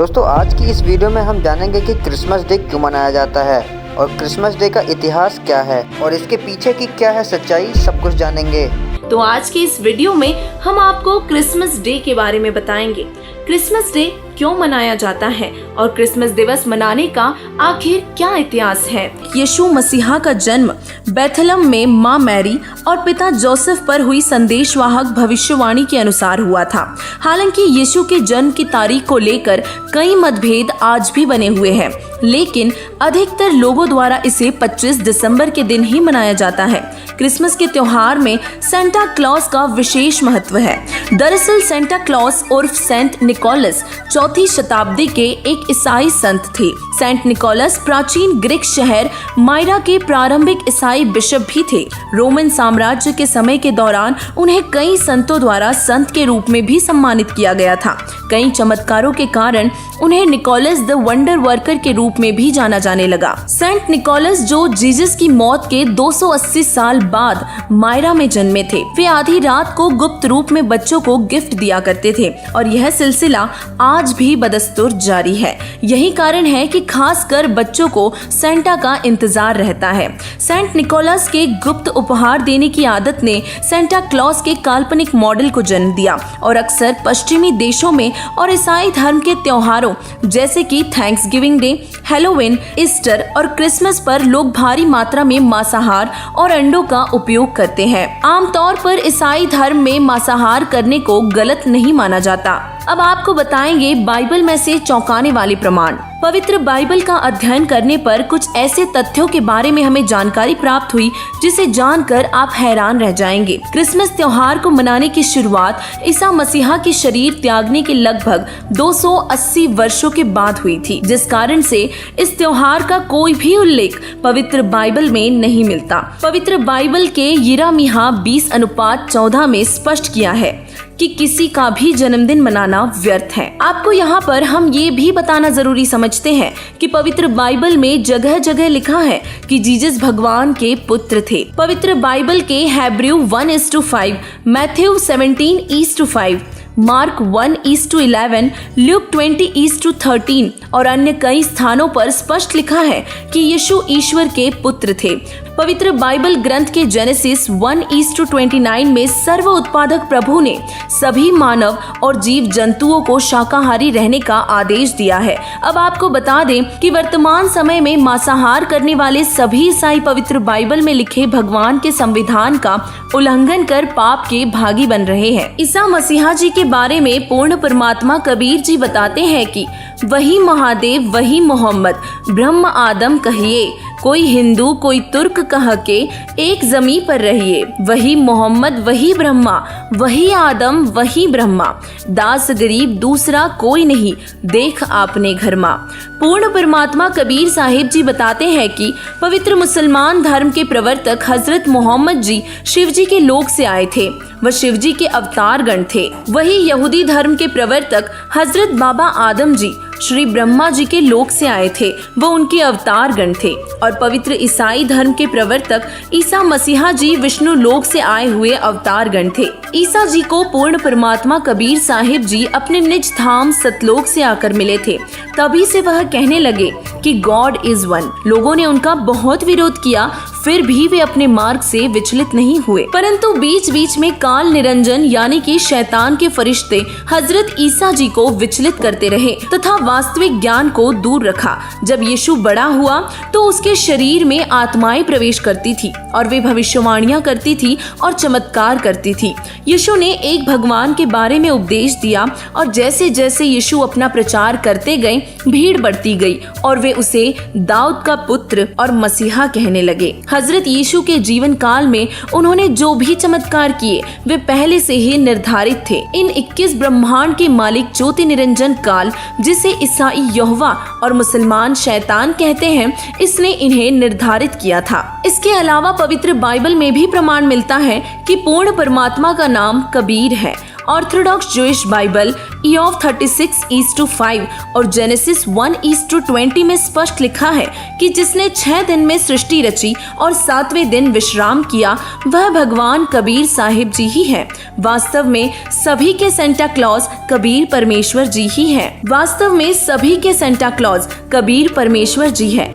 दोस्तों आज की इस वीडियो में हम जानेंगे कि क्रिसमस डे क्यों मनाया जाता है और क्रिसमस डे का इतिहास क्या है और इसके पीछे की क्या है सच्चाई, सब कुछ जानेंगे। तो आज की इस वीडियो में हम आपको क्रिसमस डे के बारे में बताएंगे। क्रिसमस डे क्यों मनाया जाता है और क्रिसमस दिवस मनाने का आखिर क्या इतिहास है। यीशु मसीहा का जन्म बेथलहम में माँ मैरी और पिता जोसेफ पर हुई संदेशवाहक भविष्यवाणी के अनुसार हुआ था। हालांकि यीशु के जन्म की तारीख को लेकर कई मतभेद आज भी बने हुए हैं, लेकिन अधिकतर लोगों द्वारा इसे 25 दिसंबर के दिन ही मनाया जाता है। क्रिसमस के त्योहार में सेंटा क्लॉज का विशेष महत्व है। दरअसल सेंटा क्लॉज उर्फ सेंट निकोलस 4वीं शताब्दी के एक ईसाई संत थे। सेंट निकोलस प्राचीन ग्रीक शहर मायरा के प्रारंभिक ईसाई बिशप भी थे। रोमन साम्राज्य के समय के दौरान उन्हें कई संतों द्वारा संत के रूप में भी सम्मानित किया गया था। कई चमत्कारों के कारण उन्हें निकोलस द वंडर वर्कर के रूप में भी जाना जाने लगा। सेंट निकोलस जो जीसस की मौत के 280 साल बाद मायरा में जन्मे थे, वे आधी रात को गुप्त रूप में बच्चों को गिफ्ट दिया करते थे और यह सिलसिला आज भी बदस्तूर जारी है। यही कारण है कि खासकर बच्चों को सेंटा का इंतजार रहता है। सेंट निकोलस के गुप्त उपहार देने की आदत ने सेंटा क्लॉज के काल्पनिक मॉडल को जन्म दिया और अक्सर पश्चिमी देशों में और ईसाई धर्म के त्योहारों जैसे कि थैंक्सगिविंग डे, हैलोवीन, ईस्टर और क्रिसमस पर लोग भारी मात्रा में मांसाहार और अंडों का उपयोग करते हैं। आमतौर पर ईसाई धर्म में मांसाहार करने को गलत नहीं माना जाता। अब आपको बताएंगे बाइबल में से चौंकाने वाले प्रमाण। पवित्र बाइबल का अध्ययन करने पर कुछ ऐसे तथ्यों के बारे में हमें जानकारी प्राप्त हुई जिसे जानकर आप हैरान रह जाएंगे। क्रिसमस त्योहार को मनाने की शुरुआत ईसा मसीहा के शरीर त्यागने के लगभग 280 वर्षों के बाद हुई थी, जिस कारण से इस त्योहार का कोई भी उल्लेख पवित्र बाइबल में नहीं मिलता। पवित्र बाइबल के यिर्मयाह 20:14 में स्पष्ट किया है कि किसी का भी जन्मदिन मनाना व्यर्थ है। आपको यहाँ पर हम ये भी बताना जरूरी समझते हैं कि पवित्र बाइबल में जगह जगह लिखा है कि जीसस भगवान के पुत्र थे। पवित्र बाइबल के हैब्रू 1:5, मैथ्यू 17:5, मार्क 1:11, ल्यूक 20:13 और अन्य कई स्थानों पर स्पष्ट लिखा है कि यीशु ईश्वर के पुत्र थे। पवित्र बाइबल ग्रंथ के जेनेसिस 1:29 में सर्व उत्पादक प्रभु ने सभी मानव और जीव जंतुओं को शाकाहारी रहने का आदेश दिया है। अब आपको बता दें कि वर्तमान समय में मांसाहार करने वाले सभी ईसाई पवित्र बाइबल में लिखे भगवान के संविधान का उल्लंघन कर पाप के भागी बन रहे हैं। ईसा मसीहा जी के बारे में पूर्ण परमात्मा कबीर जी बताते हैं कि वही महादेव, वही मोहम्मद, ब्रह्म आदम कहिए, कोई हिंदू कोई तुर्क कह के एक जमी पर रहिए। वही मोहम्मद, वही ब्रह्मा, वही आदम, वही ब्रह्मा, दास गरीब दूसरा कोई नहीं, देख आपने घर माँ। पूर्ण परमात्मा कबीर साहिब जी बताते हैं कि पवित्र मुसलमान धर्म के प्रवर्तक हजरत मोहम्मद जी शिव जी के लोक से आए थे, वह शिव जी के अवतार गण थे। वही यहूदी धर्म के प्रवर्तक हजरत बाबा आदम जी श्री ब्रह्मा जी के लोक से आए थे, वो उनके अवतार गण थे। और पवित्र ईसाई धर्म के प्रवर्तक ईसा मसीहा जी विष्णु लोक से आए हुए अवतार गण थे। ईसा जी को पूर्ण परमात्मा कबीर साहिब जी अपने निज धाम सतलोक से आकर मिले थे। तभी से वह कहने लगे कि गॉड इज वन। लोगों ने उनका बहुत विरोध किया, फिर भी वे अपने मार्ग से विचलित नहीं हुए, परंतु बीच बीच में काल निरंजन यानी कि शैतान के फरिश्ते हजरत ईसा जी को विचलित करते रहे तथा वास्तविक ज्ञान को दूर रखा। जब यीशु बड़ा हुआ तो उसके शरीर में आत्माएं प्रवेश करती थी और वे भविष्यवाणियां करती थी और चमत्कार करती थी। यीशु ने एक भगवान के बारे में उपदेश दिया और जैसे जैसे यीशु अपना प्रचार करते गए, भीड़ बढ़ती गई और वे उसे दाऊद का पुत्र और मसीहा कहने लगे। हजरत यीशु के जीवन काल में उन्होंने जो भी चमत्कार किए वे पहले से ही निर्धारित थे। इन 21 ब्रह्मांड के मालिक ज्योति निरंजन काल, जिसे ईसाई यहोवा और मुसलमान शैतान कहते हैं, इसने इन्हें निर्धारित किया था। इसके अलावा पवित्र बाइबल में भी प्रमाण मिलता है कि पूर्ण परमात्मा का नाम कबीर है। ऑर्थोडॉक्स जूइश बाइबल ईयॉब 36:5 और जेनेसिस 1:20 में स्पष्ट लिखा है कि जिसने 6 दिन में सृष्टि रची और 7वें दिन विश्राम किया वह भगवान कबीर साहिब जी ही है। वास्तव में सभी के सेंटा क्लॉज कबीर परमेश्वर जी ही है। वास्तव में सभी के सेंटा क्लॉज कबीर परमेश्वर जी है।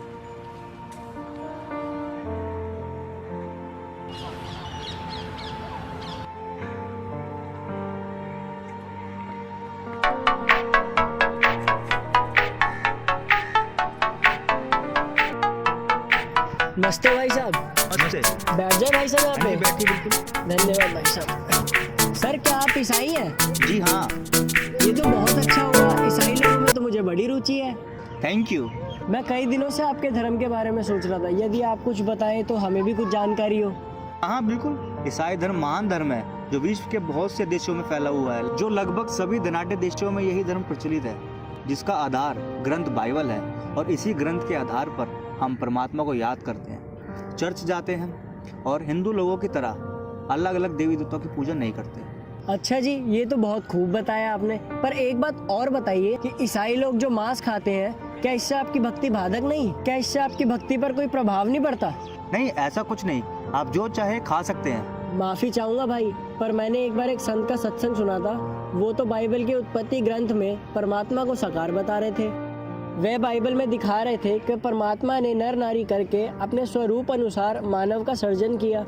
नमस्ते भाई साहब। नमस्ते। बैठ जाए भाई साहब यहाँ पे। बैठिए बिल्कुल। धन्यवाद भाई साहब। सर क्या आप ईसाई हैं? जी हाँ। ये तो बहुत अच्छा हुआ, ईसाई लोगों में तो मुझे बड़ी रुचि है। Thank you. मैं कई दिनों से आपके धर्म के बारे में सोच रहा था, यदि आप कुछ बताएं तो हमें भी कुछ जानकारी हो। हाँ बिल्कुल। ईसाई धर्म महान धर्म है जो विश्व के बहुत से देशों में फैला हुआ है, जो लगभग सभी धनाढ्य देशों में यही धर्म प्रचलित है, जिसका आधार ग्रंथ बाइबल है और इसी ग्रंथ के आधार पर हम परमात्मा को याद करते हैं, चर्च जाते हैं और हिंदू लोगों की तरह अलग अलग देवी देवताओं की पूजा नहीं करते। अच्छा जी, ये तो बहुत खूब बताया आपने। पर एक बात और बताइए कि ईसाई लोग जो मांस खाते हैं, क्या इससे आपकी भक्ति बाधक नहीं? क्या इससे आपकी भक्ति पर कोई प्रभाव नहीं पड़ता? नहीं, ऐसा कुछ नहीं, आप जो चाहे खा सकते हैं। माफी चाहूंगा भाई, पर मैंने एक बार एक संत का सत्संग सुना था। वो तो बाइबल के उत्पत्ति ग्रंथ में परमात्मा को साकार बता रहे थे। वे बाइबल में दिखा रहे थे कि परमात्मा ने नर नारी करके अपने स्वरूप अनुसार मानव का सर्जन किया।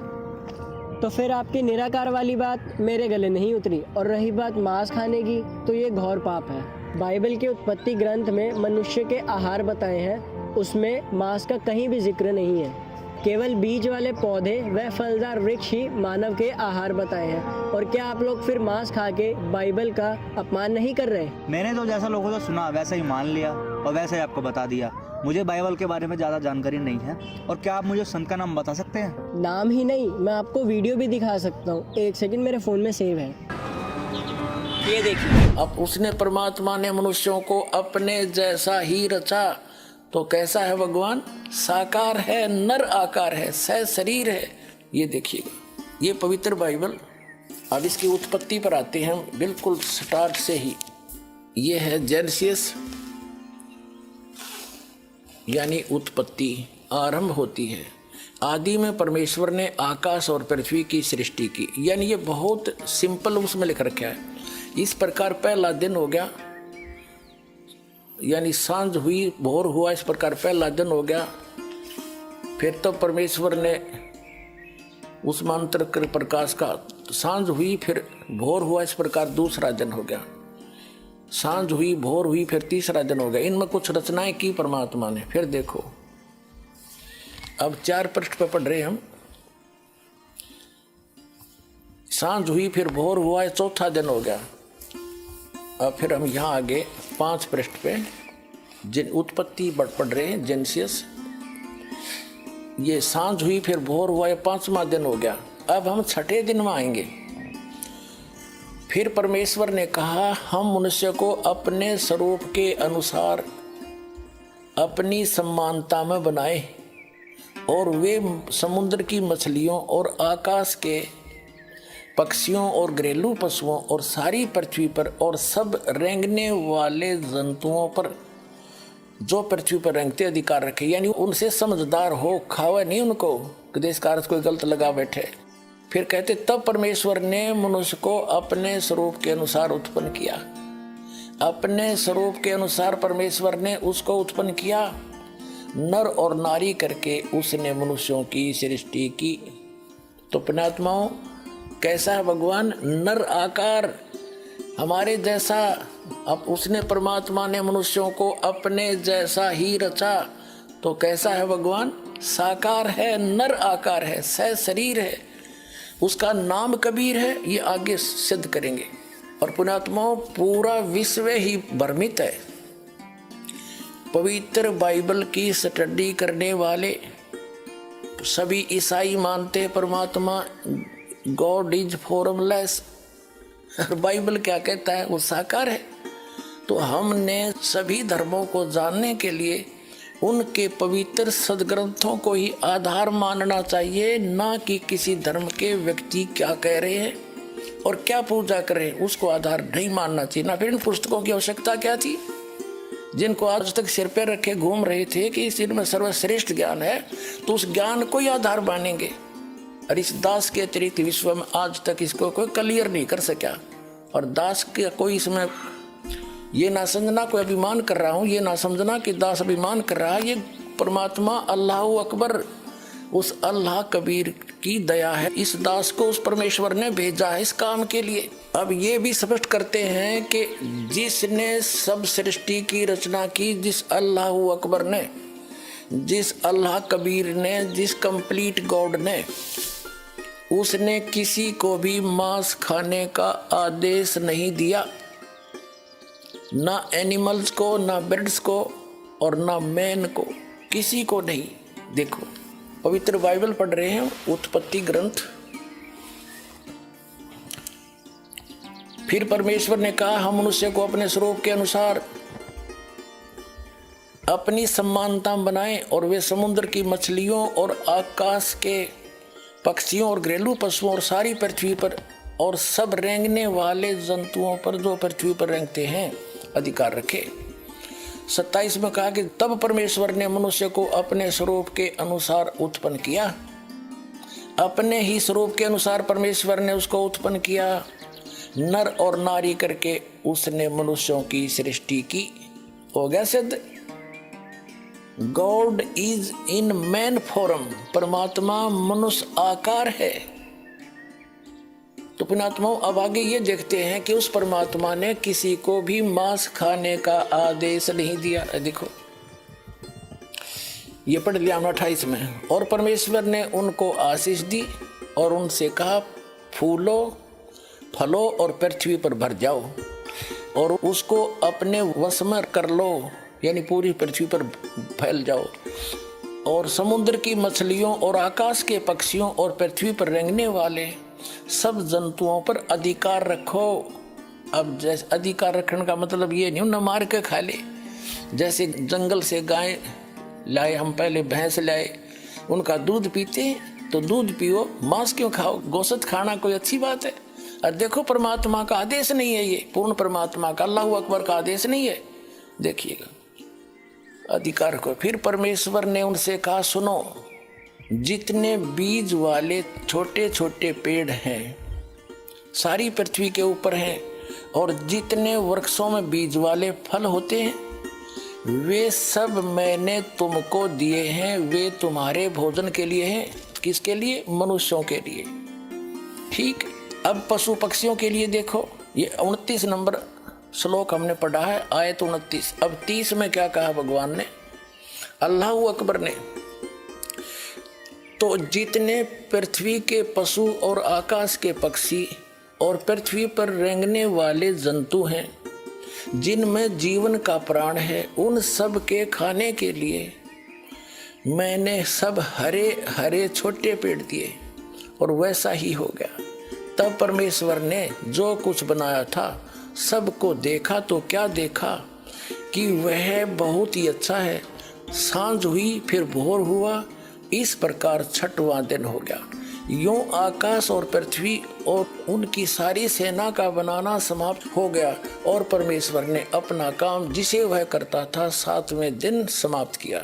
तो फिर आपकी निराकार वाली बात मेरे गले नहीं उतरी। और रही बात मांस खाने की, तो ये घोर पाप है। बाइबल के उत्पत्ति ग्रंथ में मनुष्य के आहार बताए हैं, उसमें मांस का कहीं भी जिक्र नहीं है। केवल बीज वाले पौधे व फलदार वृक्ष ही मानव के आहार बताए हैं। और क्या आप लोग फिर मांस खा के बाइबल का अपमान नहीं कर रहे? मैंने तो जैसा लोगों से सुना वैसा ही मान लिया और वैसे ही आपको बता दिया। मुझे बाइबल के बारे में ज़्यादा जानकारी नहीं है। और क्या आप मुझे संत का नाम बता सकते हैं? नाम ही नहीं, मैं आपको वीडियो भी दिखा सकता हूँ। एक सेकंड, मेरे फ़ोन में सेव है, ये देखिए। अब उसने परमात्मा ने मनुष्यों को अपने जैसा ही रचा, तो कैसा है भगवान? साकार है, नर आकार है, सह शरीर है। ये देखिएगा, ये पवित्र बाइबल। अब इसकी उत्पत्ति पर आते हैं हम बिल्कुल स्टार्ट से ही। ये है जेनेसिस, यानी उत्पत्ति आरंभ होती है। आदि में परमेश्वर ने आकाश और पृथ्वी की सृष्टि की, यानी ये बहुत सिंपल उसमें लिख रखा है। इस प्रकार पहला दिन हो गया, यानी सांझ हुई, भोर हुआ, इस प्रकार पहला दिन हो गया। फिर तो परमेश्वर ने उस मंत्र के प्रकाश का सांझ हुई, फिर भोर हुआ, इस प्रकार दूसरा दिन हो गया। सांझ हुई, भोर हुई, फिर तीसरा दिन हो गया। इनमें कुछ रचनाएं की परमात्मा ने। फिर देखो, अब 4 पृष्ठ पे पढ़ रहे हम। सांझ हुई, फिर भोर हुआ, चौथा दिन हो गया। अब फिर हम यहाँ आगे 5 पृष्ठ पे जिन उत्पत्ति पढ़ रहे हैं, जेनेसिस। ये सांझ हुई, फिर भोर हुआ, 5वां दिन हो गया। अब हम 6ठे दिन में आएंगे। फिर परमेश्वर ने कहा, हम मनुष्य को अपने स्वरूप के अनुसार अपनी समानता में बनाए, और वे समुद्र की मछलियों और आकाश के पक्षियों और घरेलू पशुओं और सारी पृथ्वी पर और सब रेंगने वाले जंतुओं पर जो पृथ्वी पर रेंगते अधिकार रखे। यानी उनसे समझदार हो, खावा नहीं उनको कि देश का अर्थ कोई गलत लगा बैठे। फिर कहते, तब परमेश्वर ने मनुष्य को अपने स्वरूप के अनुसार उत्पन्न किया। अपने स्वरूप के अनुसार परमेश्वर ने उसको उत्पन्न किया, नर और नारी करके उसने मनुष्यों की सृष्टि की। तो पुण्यात्माओं, कैसा है भगवान? नर आकार, हमारे जैसा। अब उसने परमात्मा ने मनुष्यों को अपने जैसा ही रचा, तो कैसा है भगवान? साकार है, नर आकार है, सह शरीर है। उसका नाम कबीर है, ये आगे सिद्ध करेंगे। और पुण्यात्माओं, पूरा विश्व ही भ्रमित है। पवित्र बाइबल की स्टडी करने वाले सभी ईसाई मानते परमात्मा गॉड इज फॉर्मलेस। बाइबल क्या कहता है? वो साकार है। तो हमने सभी धर्मों को जानने के लिए उनके पवित्र सदग्रंथों को ही आधार मानना चाहिए, ना कि किसी धर्म के व्यक्ति क्या कह रहे हैं। और क्या पूजा करें उसको आधार नहीं मानना चाहिए। ना फिर इन पुस्तकों की आवश्यकता क्या थी, जिनको आज तक सिर पे रखे घूम रहे थे कि इस में सर्वश्रेष्ठ ज्ञान है, तो उस ज्ञान को ही आधार मानेंगे। और इस दास के अतिरिक्त विश्व में आज तक इसको कोई क्लियर नहीं कर सका। और दास के कोई इसमें ये ना समझना कोई अभिमान कर रहा हूँ, ये ना समझना कि दास अभिमान कर रहा है। ये परमात्मा अल्लाह अकबर, उस अल्लाह कबीर की दया है। इस दास को उस परमेश्वर ने भेजा है इस काम के लिए। अब ये भी स्पष्ट करते हैं कि जिसने सब सृष्टि की रचना की, जिस अल्लाह अकबर ने, जिस अल्लाह कबीर ने, जिस कंप्लीट गॉड ने, उसने किसी को भी मांस खाने का आदेश नहीं दिया, ना एनिमल्स को, ना बर्ड्स को और ना मैन को, किसी को नहीं। देखो पवित्र बाइबल पढ़ रहे हैं, उत्पत्ति ग्रंथ। फिर परमेश्वर ने कहा हम मनुष्य को अपने स्वरूप के अनुसार अपनी समानता बनाएं और वे समुद्र की मछलियों और आकाश के पक्षियों और घरेलू पशुओं और सारी पृथ्वी पर और सब रेंगने वाले जंतुओं पर जो पृथ्वी पर रेंगते हैं अधिकार रखे। 27 में कहा कि तब परमेश्वर ने मनुष्य को अपने स्वरूप के अनुसार उत्पन्न किया। अपने ही स्वरूप के अनुसार परमेश्वर ने उसको उत्पन्न किया, नर और नारी करके उसने मनुष्यों की सृष्टि की। हो गया सिद्ध। God is in man form, परमात्मा मनुष्य आकार है। तो पुण्यात्माओं अब आगे ये देखते हैं कि उस परमात्मा ने किसी को भी मांस खाने का आदेश नहीं दिया। देखो ये पढ़ लिया हमने 28 में। और परमेश्वर ने उनको आशीष दी और उनसे कहा फूलो फलो और पृथ्वी पर भर जाओ और उसको अपने वश में कर लो, यानी पूरी पृथ्वी पर फैल जाओ और समुद्र की मछलियों और आकाश के पक्षियों और पृथ्वी पर रेंगने वाले सब जंतुओं पर अधिकार रखो। अब जैसे अधिकार रखने का मतलब ये नहीं न मार के खा ले। जैसे जंगल से गाय लाए, हम पहले भैंस लाए, उनका दूध पीते तो दूध पियो, मांस क्यों खाओ? गोश्त खाना कोई अच्छी बात है? और देखो परमात्मा का आदेश नहीं है, ये पूर्ण परमात्मा का अल्लाह अकबर का आदेश नहीं है। देखिएगा अधिकार को। फिर परमेश्वर ने उनसे कहा सुनो, जितने बीज वाले छोटे छोटे पेड़ हैं सारी पृथ्वी के ऊपर हैं और जितने वृक्षों में बीज वाले फल होते हैं वे सब मैंने तुमको दिए हैं। वे तुम्हारे भोजन के लिए हैं। किसके लिए? मनुष्यों के लिए। ठीक। अब पशु पक्षियों के लिए देखो, ये 29 नंबर श्लोक हमने पढ़ा है, आयत 29। अब 30 में क्या कहा भगवान ने, अल्लाह अकबर ने, तो जितने पृथ्वी के पशु और आकाश के पक्षी और पृथ्वी पर रेंगने वाले जंतु हैं जिनमें जीवन का प्राण है, उन सब के खाने के लिए मैंने सब हरे हरे छोटे पेड़ दिए। और वैसा ही हो गया। तब परमेश्वर ने जो कुछ बनाया था सबको देखा तो क्या देखा कि वह बहुत ही अच्छा है। सांझ हुई फिर भोर हुआ, इस प्रकार 6वां दिन हो गया। यूं आकाश और पृथ्वी और उनकी सारी सेना का बनाना समाप्त हो गया और परमेश्वर ने अपना काम जिसे वह करता था 7वें दिन समाप्त किया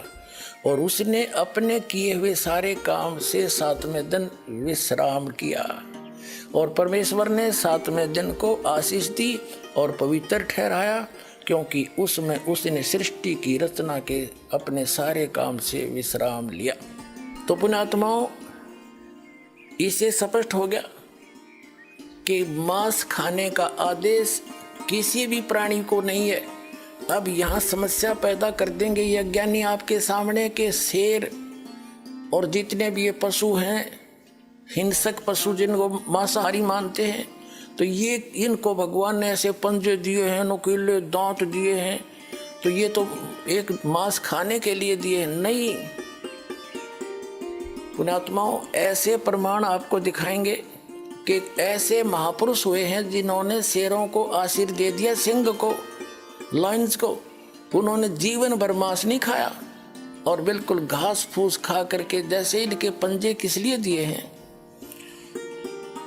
और उसने अपने किए हुए सारे काम से 7वें दिन विश्राम किया। और परमेश्वर ने 7वें दिन को आशीष दी और पवित्र ठहराया, क्योंकि उसमें उसने सृष्टि की रचना के अपने सारे काम से विश्राम लिया। तो पुण्यात्माओं, इसे स्पष्ट हो गया कि मांस खाने का आदेश किसी भी प्राणी को नहीं है। अब यहाँ समस्या पैदा कर देंगे ये अज्ञानी आपके सामने के शेर और जितने भी ये पशु हैं, हिंसक पशु जिनको मांसाहारी मानते हैं, तो ये इनको भगवान ने ऐसे पंजे दिए हैं, नुकीले दांत दिए हैं, तो ये तो एक मांस खाने के लिए दिए नहीं। पुण्यात्माओं, ऐसे प्रमाण आपको दिखाएंगे कि ऐसे महापुरुष हुए हैं जिन्होंने शेरों को आशीर दे दिया, सिंह को, लायंस को। उन्होंने जीवन भर मांस नहीं खाया और बिल्कुल घास फूस खा करके, जैसे इनके पंजे किस लिए दिए हैं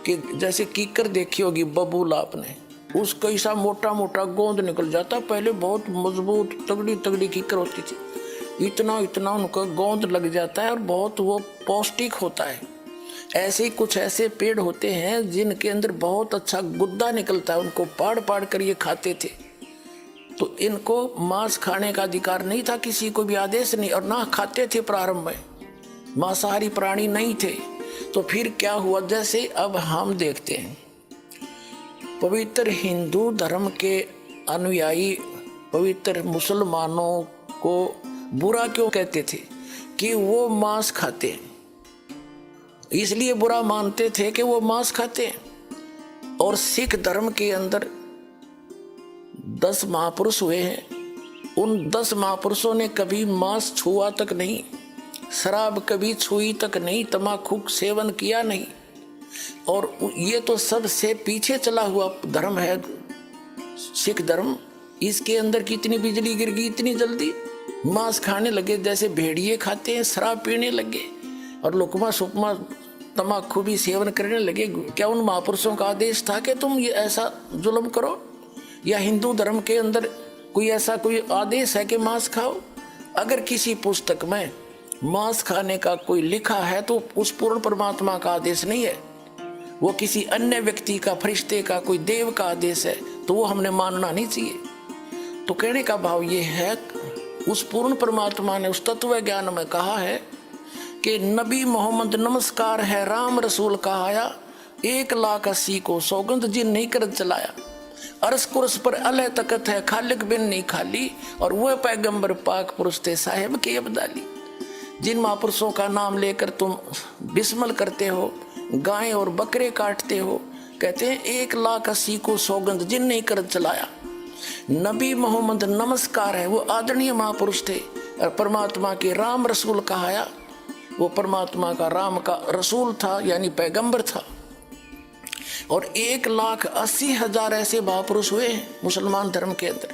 कि जैसे कीकर देखी होगी बबूल आपने, उसका ऐसा मोटा मोटा गोंद निकल जाता। पहले बहुत मजबूत तगड़ी तगड़ी कीकर होती थी, इतना इतना उनका गोंद लग जाता है और बहुत वो पौष्टिक होता है। ऐसे ही कुछ ऐसे पेड़ होते हैं जिनके अंदर बहुत अच्छा गुद्दा निकलता है, उनको पाड़ पाड़ कर ये खाते थे। तो इनको मांस खाने का अधिकार नहीं था, किसी को भी आदेश नहीं, और ना खाते थे प्रारंभ में, मांसाहारी प्राणी नहीं थे। तो फिर क्या हुआ, जैसे अब हम देखते हैं पवित्र हिंदू धर्म के अनुयायी पवित्र मुसलमानों को बुरा क्यों कहते थे कि वो मांस खाते हैं, इसलिए बुरा मानते थे कि वो मांस खाते हैं। और सिख धर्म के अंदर 10 महापुरुष हुए हैं, उन 10 महापुरुषों ने कभी मांस छुआ तक नहीं, शराब कभी छुई तक नहीं, तम्बाकू सेवन किया नहीं। और ये तो सबसे पीछे चला हुआ धर्म है सिख धर्म। इसके अंदर कितनी बिजली गिर गई इतनी जल्दी, मांस खाने लगे, जैसे भेड़िए खाते हैं, शराब पीने लगे और लुकमा सुकमा तम्बाकू भी सेवन करने लगे। क्या उन महापुरुषों का आदेश था कि तुम ये ऐसा जुल्म करो? या हिंदू धर्म के अंदर कोई ऐसा कोई आदेश है कि मांस खाओ? अगर किसी पुस्तक में मांस खाने का कोई लिखा है तो उस पूर्ण परमात्मा का आदेश नहीं है, वो किसी अन्य व्यक्ति का, फरिश्ते का, कोई देव का आदेश है, तो वो हमने मानना नहीं चाहिए। तो कहने का भाव ये है, उस पूर्ण परमात्मा ने उस तत्व ज्ञान में कहा है कि नबी मोहम्मद नमस्कार है, राम रसूल कहाया, 1,80,000 को सौगंध जिन नहीं कर चलाया। अरस कुरस पर अलह तकत है, खालिक बिन नहीं खाली, और वह पैगंबर पाक पुरुष थे साहिब के अब्दाली। जिन महापुरुषों का नाम लेकर तुम बिस्मल करते हो, गायें और बकरे काटते हो, कहते हैं 1,80,000 को सौगंध जिन नहीं कर चलाया। नबी मोहम्मद नमस्कार है, वो आदरणीय महापुरुष थे और परमात्मा के राम रसूल कहाया, वो परमात्मा का राम का रसूल था, यानी पैगंबर था। और 1,80,000 ऐसे महापुरुष हुए हैं मुसलमान धर्म के अंदर।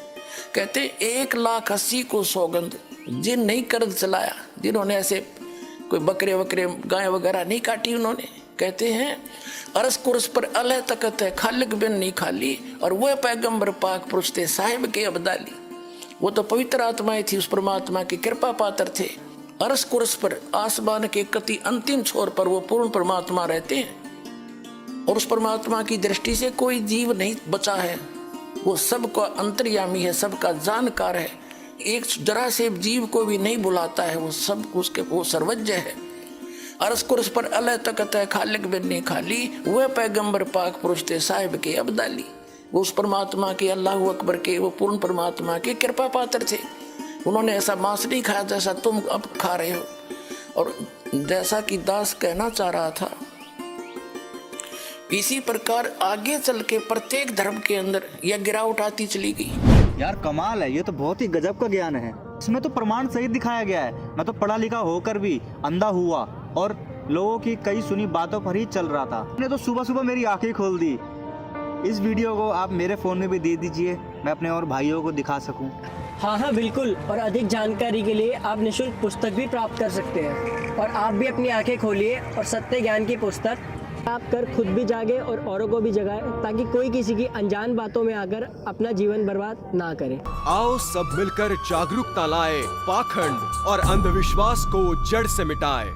कहते 1,80,000 को सौगंध जिन नहीं कर चलाया, जिन्होंने ऐसे कोई बकरे वकरे गाय वगैरह नहीं काटी, उन्होंने कहते हैं अरस कुरस पर अलह तकत है, खालिक बिन नहीं खाली, और वह पैगंबर पाक पुरुष थे साहिब के अब्दाली। वो तो पवित्र आत्माएं थी, उस परमात्मा की कृपा पात्र थे। अरस कुरस पर आसमान के कति अंतिम छोर पर वो पूर्ण परमात्मा रहते हैं, और उस परमात्मा की दृष्टि से कोई जीव नहीं बचा है, वो सबका अंतर्यामी है, सबका जानकार है, एक जरा से जीव को भी नहीं बुलाता है, वो सब उसके वो सर्वज्ञ है। अरस कुरस पर अलह तकत है, खालिक बिन नहीं खाली, वह पैगंबर पाक पुरुष थे साहिब के अब्दाली। वो उस परमात्मा के, अल्लाह अकबर के, वो पूर्ण परमात्मा के कृपा पात्र थे। उन्होंने ऐसा मांस नहीं खाया जैसा तुम अब खा रहे हो। और जैसा कि दास कहना चाह रहा था, इसी प्रकार आगे चल के प्रत्येक धर्म के अंदर यह गिरावट आती चली गई। यार कमाल है, ये तो बहुत ही गजब का ज्ञान है। इसमें तो प्रमाण सहित दिखाया गया है। मैं तो पढ़ा लिखा होकर भी अंधा हुआ और लोगों की कई सुनी बातों पर ही चल रहा था। मैंने तो सुबह सुबह मेरी आंखें खोल दी। इस वीडियो को आप मेरे फ़ोन में भी दे दीजिए, मैं अपने और भाइयों को दिखा सकूं। हाँ बिल्कुल। और अधिक जानकारी के लिए आप निःशुल्क पुस्तक भी प्राप्त कर सकते हैं। और आप भी अपनी आंखें खोलिए और सत्य ज्ञान की पुस्तक आप कर खुद भी जागे और औरों को भी जगाए, ताकि कोई किसी की अनजान बातों में आकर अपना जीवन बर्बाद ना करे। आओ सब मिलकर जागरूकता लाए, पाखंड और अंधविश्वास को जड़ से मिटाए।